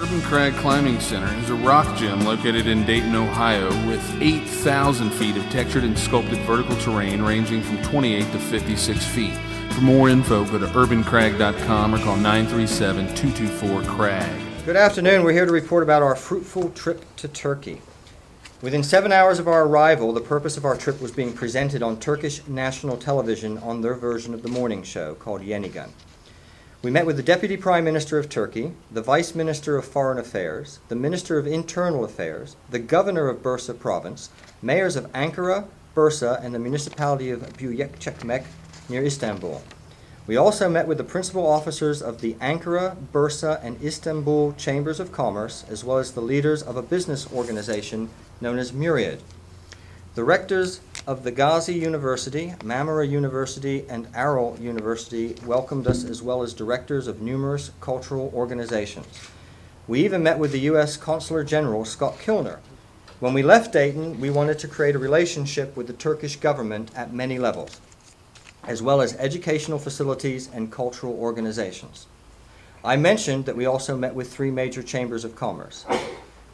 Urban Crag Climbing Center is a rock gym located in Dayton, Ohio, with 8,000 feet of textured and sculpted vertical terrain ranging from 28 to 56 feet. For more info, go to urbancrag.com or call 937-224-CRAG. Good afternoon. We're here to report about our fruitful trip to Turkey. Within 7 hours of our arrival, the purpose of our trip was being presented on Turkish national television on their version of the morning show called Yeni Gün. We met with the Deputy Prime Minister of Turkey, the Vice Minister of Foreign Affairs, the Minister of Internal Affairs, the Governor of Bursa Province, mayors of Ankara, Bursa, and the municipality of Büyükçekmece near Istanbul. We also met with the principal officers of the Ankara, Bursa, and Istanbul Chambers of Commerce, as well as the leaders of a business organization known as Myriad. The rectors of the Gazi University, Marmara University, and Aral University welcomed us, as well as directors of numerous cultural organizations. We even met with the U.S. Consular General, Scott Kilner. When we left Dayton, we wanted to create a relationship with the Turkish government at many levels, as well as educational facilities and cultural organizations. I mentioned that we also met with 3 major chambers of commerce.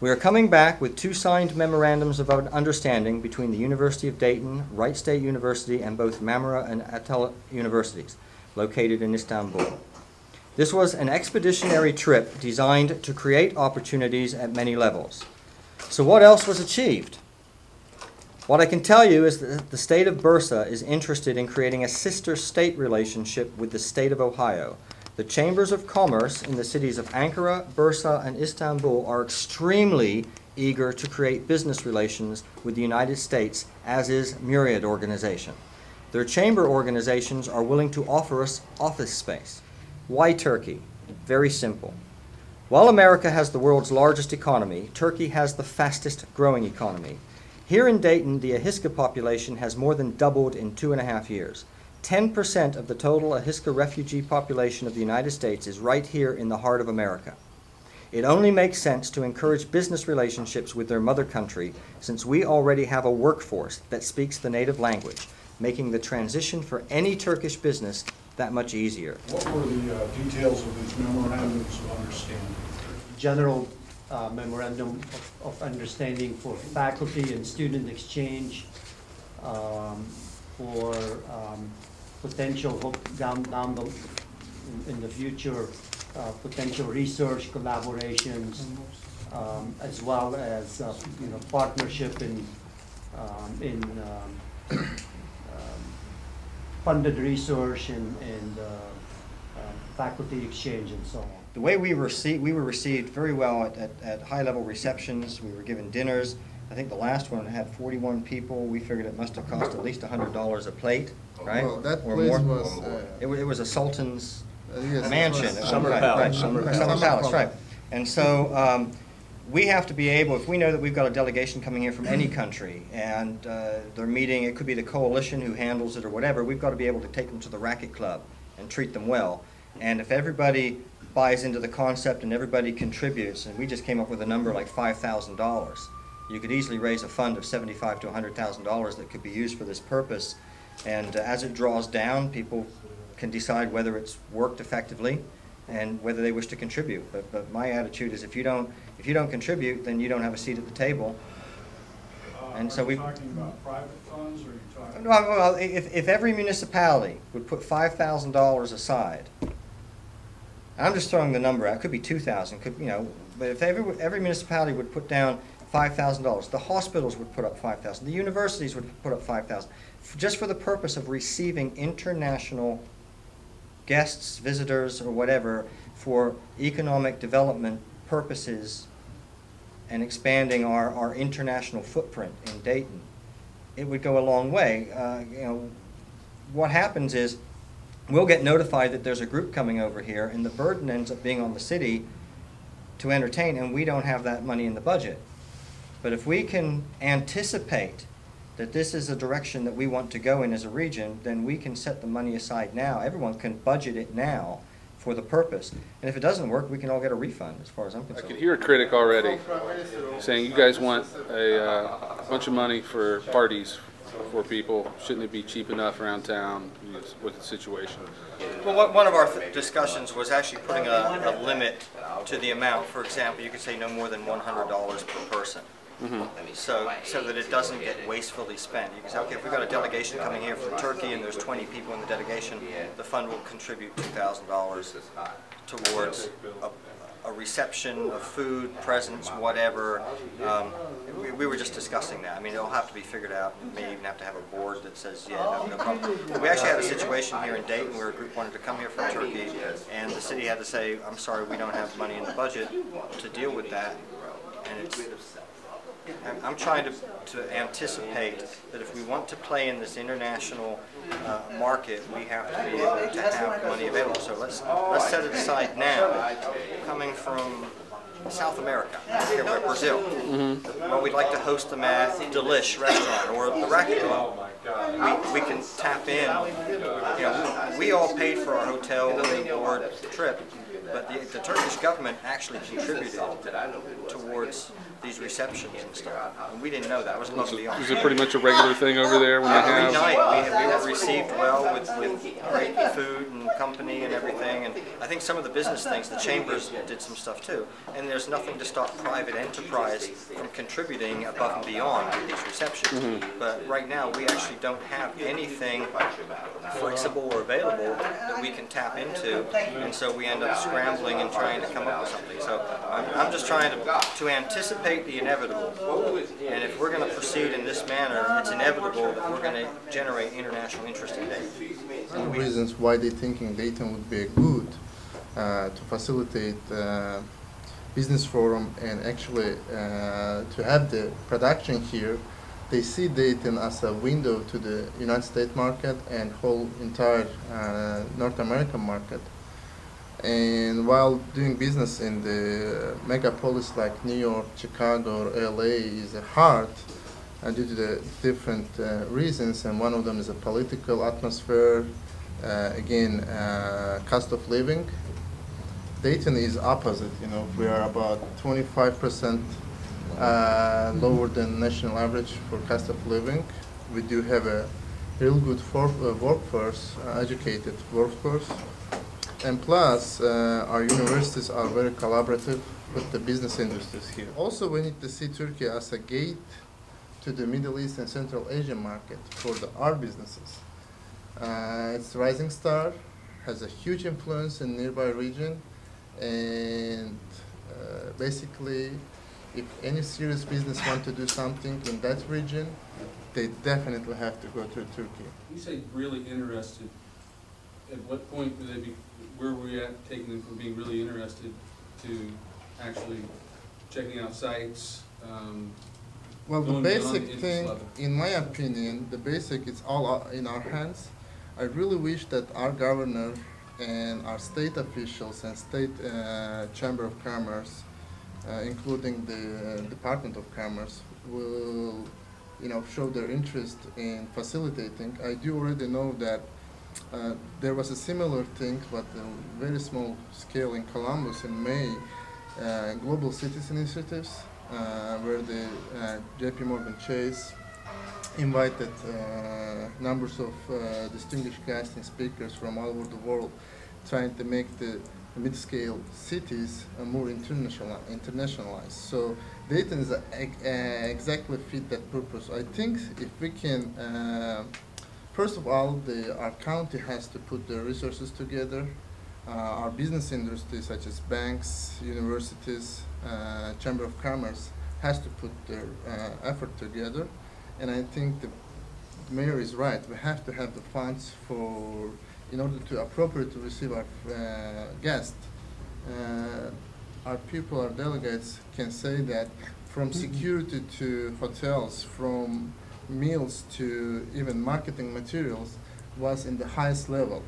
We are coming back with 2 signed memorandums of understanding between the University of Dayton, Wright State University, and both Marmara and Atal universities located in Istanbul. This was an expeditionary trip designed to create opportunities at many levels. So what else was achieved? What I can tell you is that the state of Bursa is interested in creating a sister state relationship with the state of Ohio. The chambers of commerce in the cities of Ankara, Bursa, and Istanbul are extremely eager to create business relations with the United States, as is Myriad organization. Their chamber organizations are willing to offer us office space. Why Turkey? Very simple. While America has the world's largest economy, Turkey has the fastest growing economy. Here in Dayton, the Ahiska population has more than doubled in 2.5 years. 10% of the total Ahiska refugee population of the United States is right here in the heart of America. It only makes sense to encourage business relationships with their mother country, since we already have a workforce that speaks the native language, making the transition for any Turkish business that much easier. What were the details of these memorandums of understanding? General memorandum of understanding for faculty and student exchange, for potential down in the future, potential research collaborations, as well as partnership in funded research and faculty exchange and so on. The way we were received very well at high-level receptions. We were given dinners. I think the last one had 41 people. We figured it must have cost at least $100 a plate, right? Well, that or place more. was... It was a sultan's yes, mansion. Summer Palace. Summer Palace, right. And so we have to be able, if we know that we've got a delegation coming here from any country and they're meeting, it could be the coalition who handles it or whatever, we've got to be able to take them to the racket club and treat them well. And if everybody buys into the concept and everybody contributes, and we just came up with a number like $5,000, you could easily raise a fund of $75,000 to $100,000 that could be used for this purpose. And as it draws down, people can decide whether it's worked effectively and whether they wish to contribute. But my attitude is, if you don't contribute, then you don't have a seat at the table. And so we. Talking about private funds, or are you talking? No, well, if every municipality would put $5,000 aside. I'm just throwing the number out. It could be 2,000. Could But if every municipality would put down $5,000, the hospitals would put up $5,000, the universities would put up $5,000, just for the purpose of receiving international guests, visitors, or whatever, for economic development purposes and expanding our international footprint in Dayton. It would go a long way. What happens is, we'll get notified that there's a group coming over here, and the burden ends up being on the city to entertain, and we don't have that money in the budget. But if we can anticipate that this is a direction that we want to go in as a region, then we can set the money aside now. Everyone can budget it now for the purpose. And if it doesn't work, we can all get a refund, as far as I'm concerned. I can hear a critic already saying you guys want a bunch of money for parties for people? Shouldn't it be cheap enough around town? What's the situation? Well, one of our discussions was actually putting a limit to the amount. For example, you could say no more than $100 per person. So that it doesn't get wastefully spent. You can say, okay, if we've got a delegation coming here from Turkey and there's 20 people in the delegation, the fund will contribute $2,000 towards a reception of food, presents, whatever. We were just discussing that. I mean, it'll have to be figured out. We may even have to have a board that says, yeah, no problem. We actually had a situation here in Dayton where a group wanted to come here from Turkey, and the city had to say, I'm sorry, we don't have money in the budget to deal with that. And I'm trying to anticipate that if we want to play in this international market, we have to be able to have money available. So let's set it aside now. Coming from South America, here we're Brazil. Well, we'd like to host them at Delish restaurant or the Racket Club. We can tap in. You know, we all paid for our hotel and board trip, but the Turkish government actually contributed towards these receptions and stuff, and we didn't know that. It was above and beyond. Is it pretty much a regular thing over there when they have? Every night we were received well with great food and company and everything, and I think some of the business things, the chambers did some stuff too, and there's nothing to stop private enterprise from contributing above and beyond these receptions. But right now we actually don't have anything flexible or available that we can tap into, and so we end up scrambling and trying to come up with something. So I'm just trying to anticipate the inevitable, and if we're going to proceed in this manner, it's inevitable that we're going to generate international interest in Dayton. Some reasons why they're thinking Dayton would be good to facilitate business forum and actually to have the production here. They see Dayton as a window to the United States market and whole entire North American market. And while doing business in the megapolis like New York, Chicago, or LA is hard due to the different reasons, and one of them is a political atmosphere, again, cost of living. Dayton is opposite, you know, we are about 25% lower than national average for cost of living. We do have a real good workforce, educated workforce. And plus, our universities are very collaborative with the business industries here. Also, we need to see Turkey as a gate to the Middle East and Central Asian market for our businesses. It's a rising star, has a huge influence in nearby region, and basically, if any serious business want to do something in that region, they definitely have to go to Turkey. You say really interested. At what point would they be? Where were we at taking them from being really interested to actually checking out sites? Well, the basic thing, in my opinion, the basic, it's all in our hands. I really wish that our governor and our state officials and state chamber of commerce, including the Department of Commerce, will, you know, show their interest in facilitating. I do already know that there was a similar thing, but a very small scale in Columbus in May, Global Cities Initiatives, where the JP Morgan Chase invited numbers of distinguished guests and speakers from all over the world, trying to make the mid-scale cities more internationalized. So Dayton is exactly fit that purpose. I think if we can, first of all, our county has to put the resources together. Our business industry, such as banks, universities, Chamber of Commerce, has to put their effort together. And I think the mayor is right. We have to have the funds in order to appropriately receive our guests. Our people, our delegates, can say that from security to hotels, from meals to even marketing materials, was in the highest level,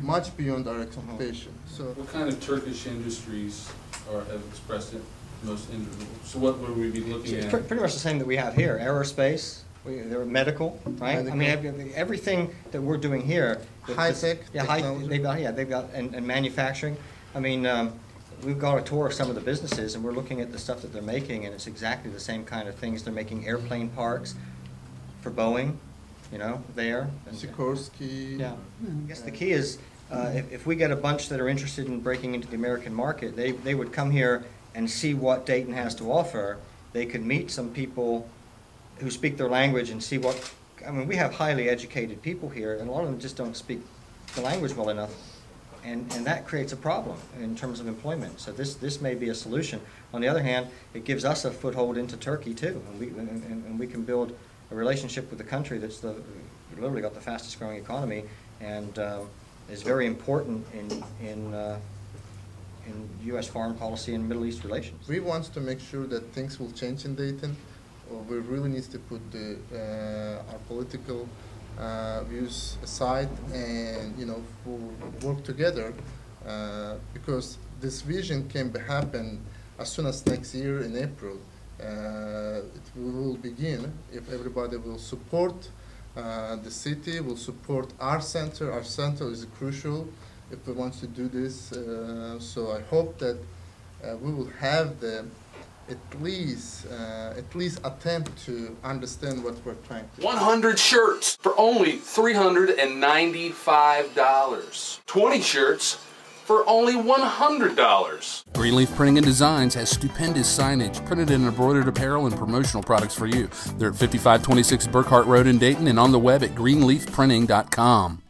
much beyond our expectation. So, what kind of Turkish industries have expressed it most interested? So what would we be looking at? Pretty much the same that we have here: aerospace, they're medical, right? Medical. I mean, everything that we're doing here, high tech, technology. They've got and manufacturing. I mean, we've got a tour of some of the businesses, and we're looking at the stuff that they're making, and it's exactly the same kind of things. They're making airplane parts for Boeing, there. And, Sikorsky. yeah. I guess the key is if we get a bunch that are interested in breaking into the American market, they would come here and see what Dayton has to offer. They could meet some people who speak their language and see we have highly educated people here, and a lot of them just don't speak the language well enough. And that creates a problem in terms of employment. So this may be a solution. On the other hand, it gives us a foothold into Turkey too, and we can build a relationship with the country that's literally got the fastest growing economy, and is very important in U.S. foreign policy and Middle East relations. We want to make sure that things will change in Dayton. We really need to put our political views aside and work together because this vision can happen as soon as next year in April. It will begin if everybody will support the city, will support our center. Our center is crucial if we want to do this. So I hope that we will have at least attempt to understand what we're trying to do. 100 shirts for only $395. 20 shirts for only $100. Greenleaf Printing and Designs has stupendous signage, printed and embroidered apparel, and promotional products for you. They're at 5526 Burkhart Road in Dayton and on the web at greenleafprinting.com.